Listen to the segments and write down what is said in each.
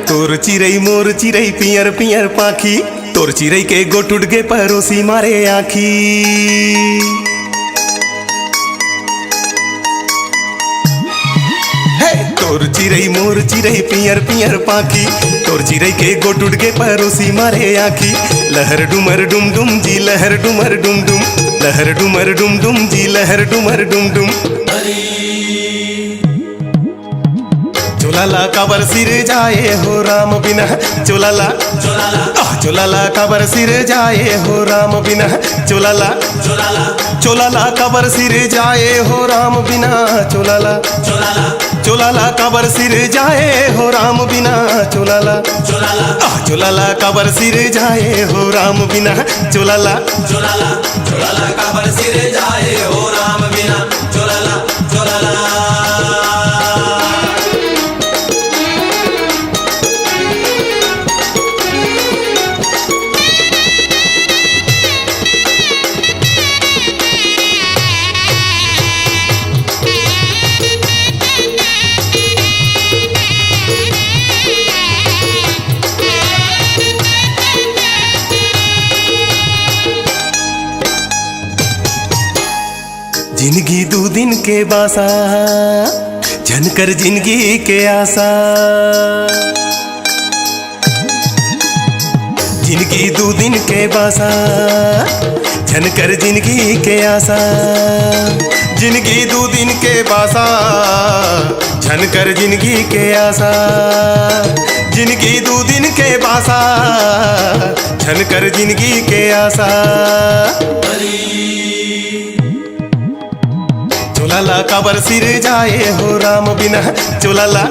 तोर चिरई मोर चिरई पियर पियर पाखी, तोर चिरई के गोटुट गे परोसी मारे आखी। तोर चिरई मोर चिरई पियर पियर पाखी, तोर चिरई के गोटुट गे परोसी मारे आखी। लहर डुमर डुम डुम जी लहर डुमर डुम डुम, लहर डुमर डुम डुम जी लहर डुमर डुम डुम। चोलाला काबर सिर जाए हो राम बिना, चोलाला चोलाला काबर सिर जाए हो राम बिना, चोलाला चोलाला काबर सिर जाए हो राम बिना, चोलाला चोलाला काबर सिर जाए हो राम बिना, चोलाला चोलाला काबर सिर जाए हो राम बिना, चोलाला चोलाला काबर सिर जाए हो राम बिना, चोलाला चोलाला। जिंदगी दो दिन के बासा, झनकर जिंदगी के आशा। जिंदगी दो दिन के बासा, झनकर जिंदगी के आशा। जिंदगी दो दिन के बासा, झनकर जिंदगी के आशा। जिंदगी दो दिन के बासा, झनकर जिंदगी के आशा। चोलाला काबर सिर जाए हो राम बिना, चोलाला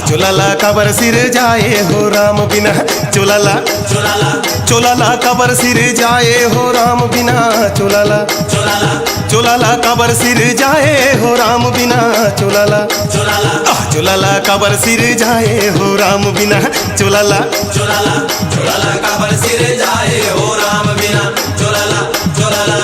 चोलाला काबर सिर जाए हो राम बिना, चोलाला चोलाला काबर सिर जाए हो राम बिना, चोलाला चोलाला काबर सिर जाए हो राम बिना, चोलाला चोलाला काबर सिर जाए हो राम बिना, चोलाला चोलाला काबर सिर जाए हो राम बिना, चोलाला चोलाला।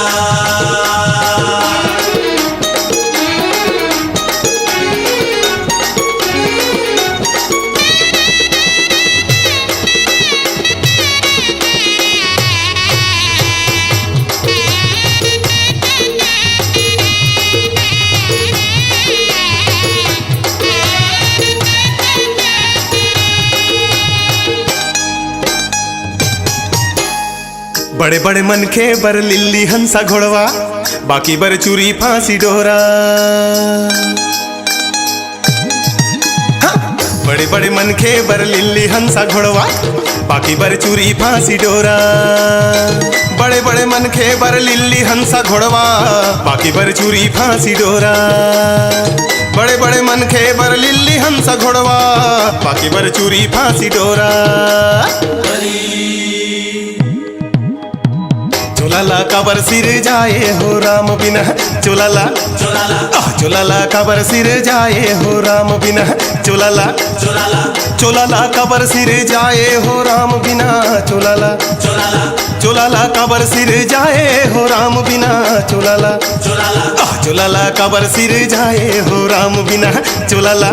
बड़े बड़े मनखे बर लिल्ली हंसा घोड़वा, बाकी बर चूरी फांसी डोरा। बड़े बड़े मनखे बर लिल्ली हंसा घोड़वा, बाकी बर चूरी फांसी डोरा। बड़े बड़े मनखे बर लिल्ली हंसा घोड़वा, बाकी बर चूरी फांसी डोरा। बड़े बड़े मनखे बर लिल्ली हंसा घोड़वा, बाकी बर चूरी फांसी डोरा। चोलाला काबर सिर जाए हो राम बिना, चोलाला चोलाला काबर सिर जाए हो राम बिना, चोलाला चोलाला काबर सिर जाए हो राम बिना, चोलाला चोलाला काबर सिर जाए हो राम बिना, चोलाला चोलाला काबर सिर जाए हो राम बिना, चोलाला